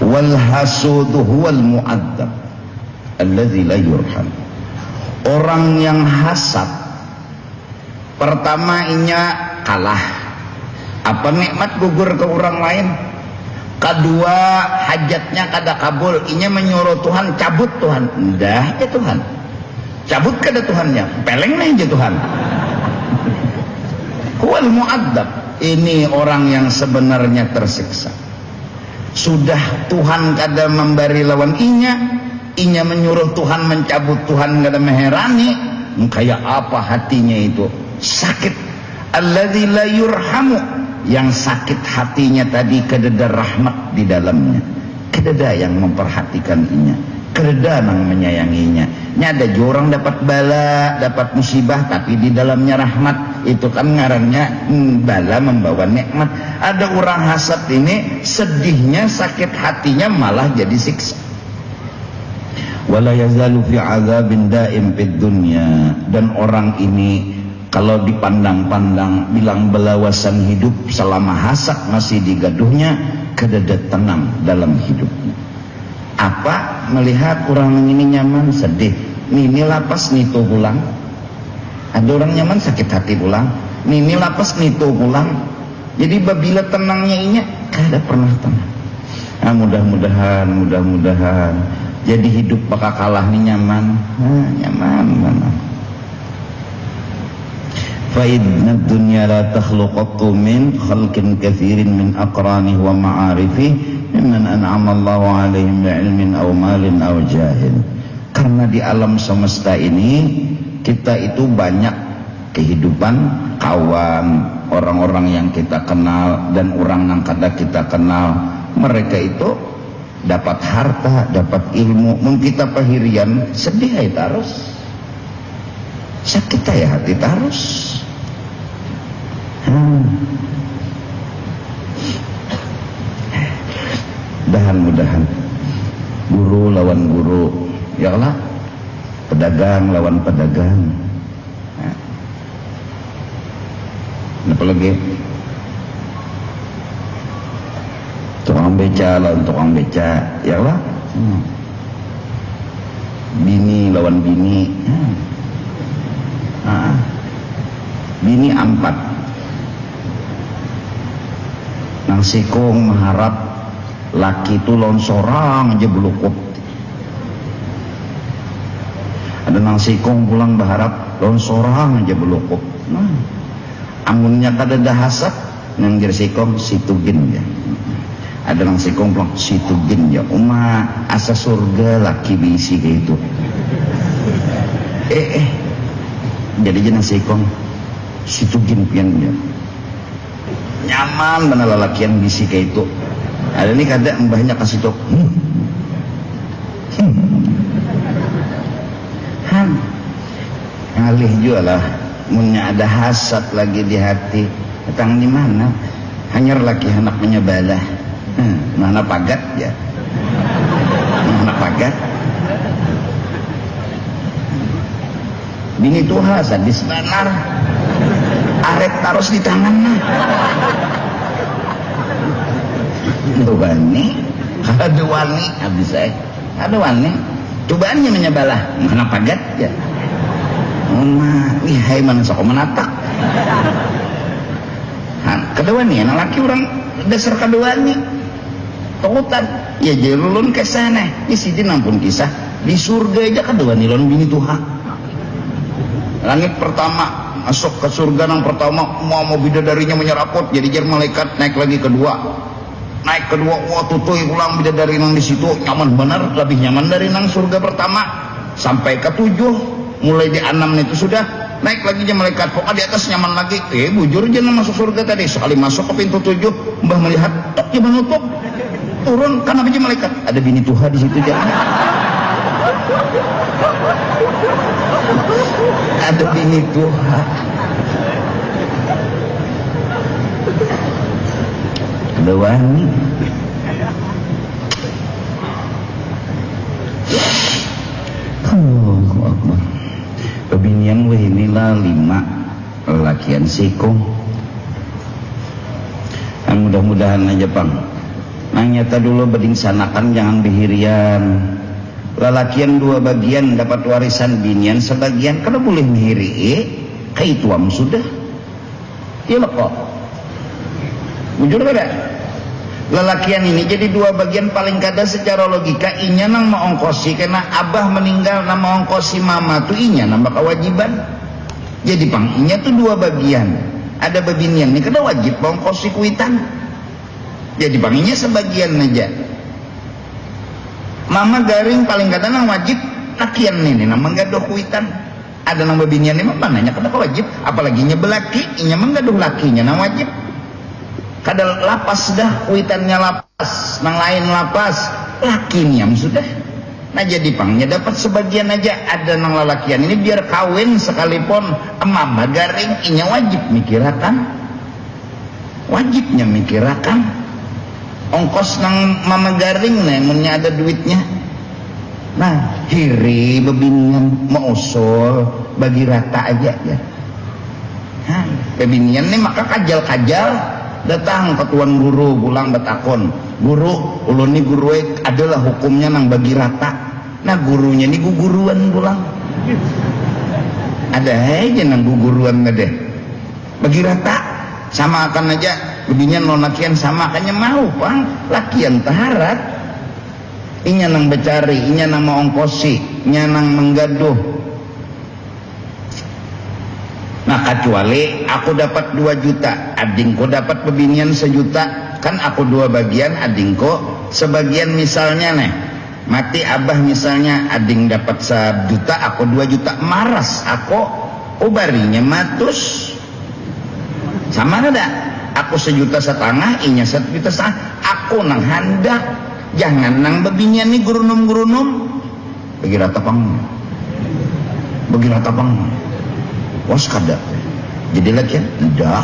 Wal hasudu huwal mu'adzab alladzi la yurham. Orang yang hasad pertama inya kalah, apa nikmat gugur ke orang lain. Kedua hajatnya kada kabul, inya menyuruh Tuhan cabut Tuhan, dah ya Tuhan cabut kada Tuhannya, peleng aja Tuhan. Huwal mu'adzab, ini orang yang sebenarnya tersiksa. Sudah Tuhan kada memberi lawan inya menyuruh Tuhan mencabut, Tuhan kada meherani, kayak apa hatinya itu sakit. Alladzi la yurhamu, yang sakit hatinya tadi kededa rahmat di dalamnya, kededa yang memperhatikan inya, kededa yang menyayanginya. Ada orang dapat bala, dapat musibah, tapi di dalamnya rahmat, itu kan ngarannya bala membawa nikmat. Ada orang hasad ini sedihnya, sakit hatinya malah jadi siksa. Wala yazalu fi azabin daim fid dunya, dan orang ini kalau dipandang-pandang bilang belawasan hidup selama hasad masih digaduhnya, kedada tenang dalam hidupnya. Apa melihat orang ini nyaman sedih, ini lapas nito pulang. Ada orang nyaman sakit hati pulang, ini lapas nito pulang. Jadi babila tenangnya inya kada pernah tenang. Nah, mudah-mudahan jadi hidup bakal kalah nih nyaman. Nah, nyaman mana. Fa inna dunya la takhluqu min khalqin katsirin min aqranihi wa ma'arifihi mimman an'ama Allahu 'alaihim bi'ilmin aw malin aw jahil. Karena di alam semesta ini kita itu banyak kehidupan kawan, orang-orang yang kita kenal dan orang yang kada kita kenal. Mereka itu dapat harta, dapat ilmu, mun kita pahirian sedih ay tarus, sakit ay hati tarus. Mudahan guru lawan guru, ya Allah, pedagang lawan pedagang. Apa lagi? Tukang beca lawan tukang beca, ya Allah. Bini lawan bini. Bini ampat nang sikong mengharap laki itu lawan sorang aja belukut. Ada nang sikong pulang berharap lawan sorang aja belukut. Amunnya kada ada hasad nang sikong situgin ya. Ada nang sikong pulang situgin ya, uma asa surga laki bisi kayak itu. Jadi jenang sikong situgin pian ya. Nyaman mana lelakian bisi kayak itu. Ada nih kada mbahnya kasih tok. Ngalih juga lah. Munya ada hasad lagi di hati. Datang di mana? Hanya laki anak menyebalah. Mana pagat ya? Mana pagat? Bini tuha sadis benar. Arek taruh di tangannya. Itu wani, ada wani, habis saya, ada wani, cobaannya menyebalah, mana pagat ya, wihai mana sok menatak, kedua nih, anak laki orang dasar kedua nih, takutan, ya jelulun ke sana, ini sini nampun kisah, di surga aja kedua nih lon bini Tuhan, langit pertama masuk ke surga yang pertama mau bidadarinya menyeraput, jadi jar malaikat naik lagi naik kedua, wah tutui pulang bidadari nang di situ nyaman benar, lebih nyaman dari nang surga pertama. Sampai ke 7, mulai di 6 itu sudah naik lagi aja malaikat, pokoknya di atas nyaman lagi. Bujur aja nang masuk surga tadi, sekali masuk ke pintu 7, mbah melihat tok dia menutup, turun karena aja malaikat, ada bini Tuhan di situ jalan. Ada bini Tuhan. Ada wani. Allahu Akbar. Kebinian weh inilah 5 lelakian sikong. Mudah-mudahan aja pang Nyata dulu beding sanakan jangan bihirian. Lalakian dua bagian dapat warisan binian sebagian kada boleh mihiri kaituam sudah. Iya kok. Jujur kada? Lalakian ini jadi dua bagian paling kada secara logika inya nang maongkosi karena abah meninggal nang maongkosi mama tuh inya nambah kewajiban. Jadi pang inya tuh dua bagian. Ada babinian ini kada wajib maongkosi kuitan. Jadi pang inya sebagian aja. Mama garing paling kada nang wajib lakian ini nang menggaduh kuitan. Ada nang babinian ini mah nanya kada wajib, apalagi nya belaki inya menggaduh lakinya nang wajib. Kadal lapas dah kuitannya lapas nang lain lapas lakinya sudah. Nah jadi pangnya dapat sebagian aja. Ada nang lalakian ini biar kawin sekalipun mama garing inya wajib mikirakan, wajibnya mikirakan ongkos nang mama garing nemunnya ada duitnya. Nah hiri bebinian mau usul bagi rata aja ya. Nah, bebinian nih maka kajal-kajal datang ke tuan guru pulang betakon, guru ulun ni guru adalah hukumnya nang bagi rata. Nah gurunya ni guguruan pulang ada aja nang guguruan ada bagi rata sama akan aja begini non lakian sama akannya mau pang lakian taharat inya nang becari inya nang mau ongkosi inya nang menggaduh. Nah kecuali aku dapat 2 juta, adingku dapat pebinian 1 juta, kan aku 2 bagian, adingku sebagian misalnya nih, mati abah misalnya ading dapat 1 juta, aku 2 juta, maras aku ubarinya matus sama ada, aku 1,5 juta, inya 1,5 juta, aku nang handak, jangan nang bebinian nih gurunum-gurunum, bagi rata pang. Was kada jadi lagi dah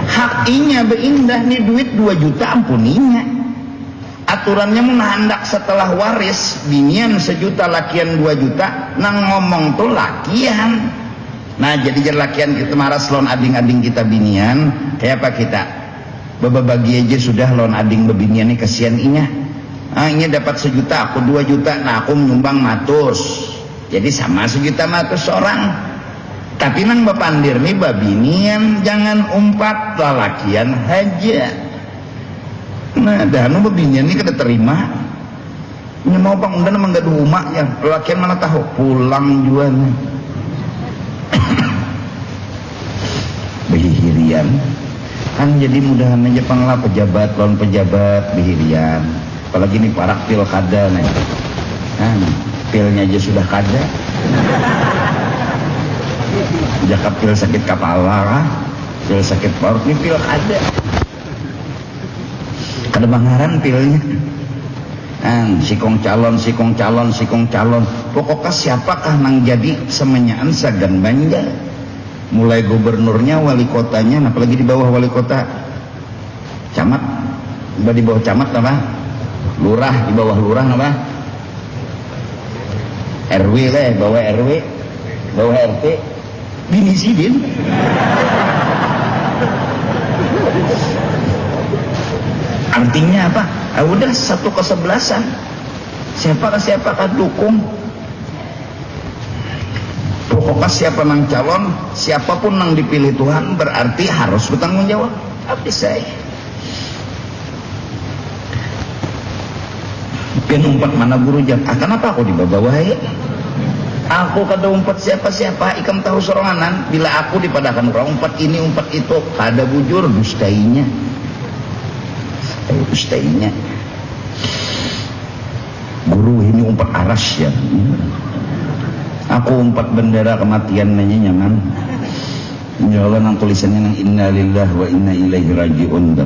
hak inya beindah nih duit 2 juta ampuninya aturannya mau hendak setelah waris binian 1 juta lakian 2 juta nang ngomong tuh lakian. Nah jadi lakian kita maras lon ading-ading kita binian kayak apa kita bagi aja sudah lon ading bebinian nih kasihan inya. Nah ini dapat 1 juta aku 2 juta nah aku menyumbang matus jadi sama 1 juta matus orang. Tapi nang bapandir nih babinian jangan umpat lalakian aja. Nah dah nu babinian nih kada terima. Ini mau bang undang menggaduh umak ya lalakian mana tahu pulang jual. Behirian kan jadi mudahan aja panglah pejabat lawan pejabat behirian. Apalagi nih parak pilkada nih. Kan pilnya aja sudah kada. Jakap pil sakit kepala, pil sakit perut, ini pil ada bangaran pilnya. Sikong calon. Pokoknya siapakah nang jadi semenyaan Sagan Banjar? Mulai gubernurnya, wali kotanya, apalagi di bawah wali kota, camat, di bawah camat apa? Lurah di bawah lurah apa? RW lah, bawah RW, bawah RT. Bini sidin artinya apa? Udah 1/11 siapakah dukung pokoknya siapa nang calon siapapun nang dipilih Tuhan berarti harus bertanggung jawab. Tapi saya kan umpat mana guru jam kenapa aku dibawa aku kada umpat siapa-siapa ikam tahu soronganan bila aku dipadakan orang umpat ini umpat itu kada bujur dustainya guru ini umpat aras ya aku umpat bendera kematian nanya nyangan ya Allah nang tulisannya nang innalillahi wa inna ilaihi raji'un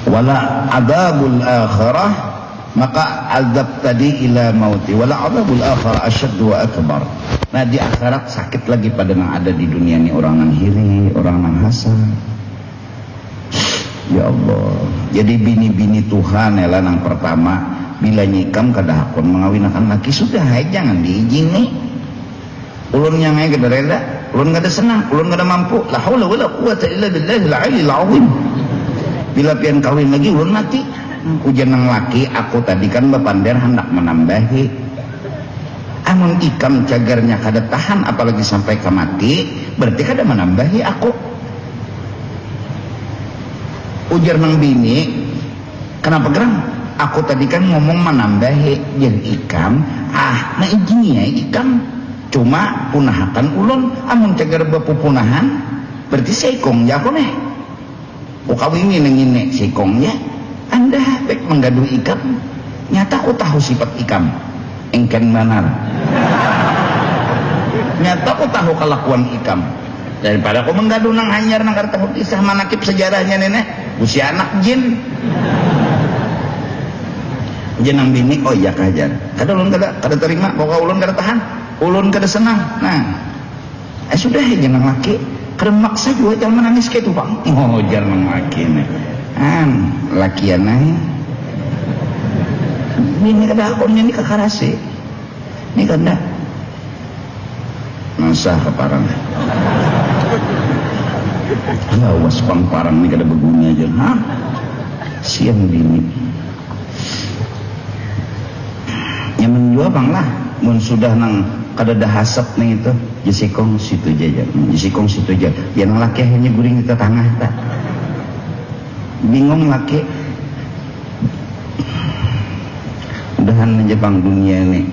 wala adabul akhirah maka azab tadi ila mauti wala azabul akhir asyaddu wa akbar. Nah di akhirat sakit lagi pada yang ada di dunia ini orang nang hiri, orang nang hasad. Ya Allah. Jadi bini-bini Tuhan ela nang pertama bila nyikam kada hakun mengawinakan laki sudah jangan diizini. Ulun yang kada reda ulun kada senang, ulun kada mampu. La haula wala quwata illa billahil aliyil azim. Bila pian kawin lagi ulun mati. Ujian nang laki aku tadi kan bapander hendak menambahi. Amun ikam cagarnya kada tahan apalagi sampai ke mati, berarti kada menambahi aku. Ujar nang bini, kenapa gerang? Aku tadi kan ngomong menambahi yang ikam. Nah ini ya ikam cuma punahakan ulun. Amun cagar bapupunahan berarti seikong ya aku nih. Ukawini nang ini seikongnya. Anda baik menggaduh ikam. Nyata aku tahu sifat ikam engken banar. Nyata aku tahu kelakuan ikam. Daripada aku menggaduh nang hanyar nang kada tahu kisah manakib sejarahnya nenek. Usia anak jin. Jin nang bini, oh iya kajar. Kada ulun kada terima, pokok ulun kada tahan. Ulun kada senang. Nah, sudah jin nang laki. Kada maksa juga jangan menangis kayak itu bang. Oh jangan laki nih. Lakian nih. Ini kada akunnya ini kakarasi. Ini kada. Masa keparang. Awas pang parang ini kada beguni aja. Hah? Siang bini. Nyaman jua bang lah. Mun sudah nang kada dah hasap nih itu. Jisikong situ aja. Jisikong situ aja. Yang laki hanya guring di tengah tak. Bingung laki. Udahan aja bang dunia nih.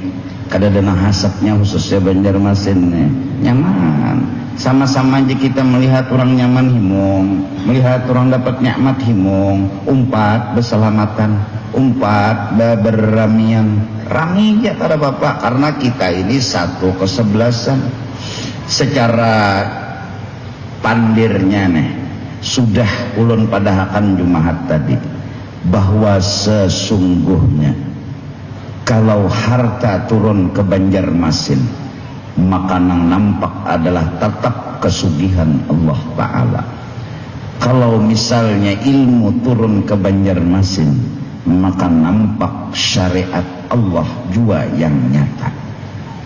Kada ada nang hasapnya khususnya Banjarmasin nih. Nyaman. Sama-sama aja kita melihat orang nyaman himung, melihat orang dapat nikmat himung, umpat berselamatan, umpat berramian, rami aja pada bapak karena kita ini satu kesebelasan. Secara pandirnya nih sudah ulun padahakan Jumahat tadi bahwa sesungguhnya kalau harta turun ke Banjarmasin maka nang nampak adalah tetap kesugihan Allah Ta'ala. Kalau misalnya ilmu turun ke Banjarmasin maka nampak syariat Allah juga yang nyata.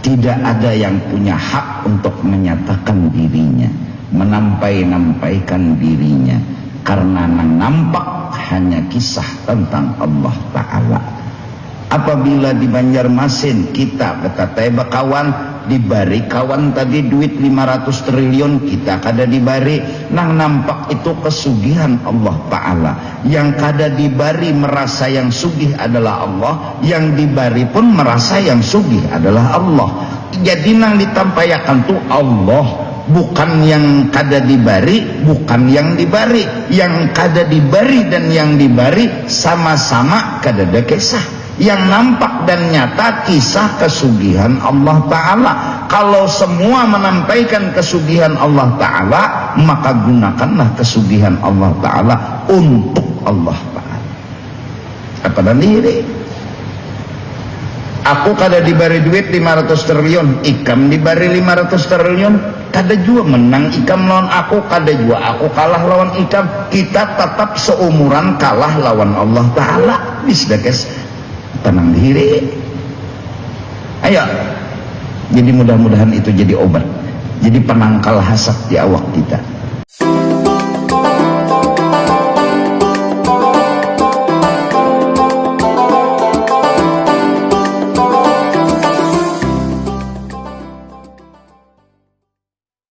Tidak ada yang punya hak untuk menyatakan dirinya, menampai-nampaikan dirinya, karena nang nampak hanya kisah tentang Allah Ta'ala. Apabila di Banjarmasin kita kata bakawan dibari kawan tadi duit 500 triliun kita kada dibari, nang nampak itu kesugihan Allah Ta'ala. Yang kada dibari merasa yang sugih adalah Allah, yang dibari pun merasa yang sugih adalah Allah. Jadi nang ditampayakan tuh Allah, bukan yang kada dibari, bukan yang dibari. Yang kada dibari dan yang dibari sama-sama kada ada kisah. Yang nampak dan nyata kisah kesugihan Allah Ta'ala. Kalau semua menampaikan kesugihan Allah Ta'ala, maka gunakanlah kesugihan Allah Ta'ala untuk Allah Ta'ala. Apa dan diri? Aku kada dibari duit 500 triliun, ikam dibari 500 triliun, kada juga menang ikam lawan aku, kada juga aku kalah lawan ikam. Kita tetap seumuran kalah lawan Allah Ta'ala. Bisdakes tenang diri. Ayo. Jadi mudah-mudahan itu jadi obat, jadi penangkal hasad di awak kita.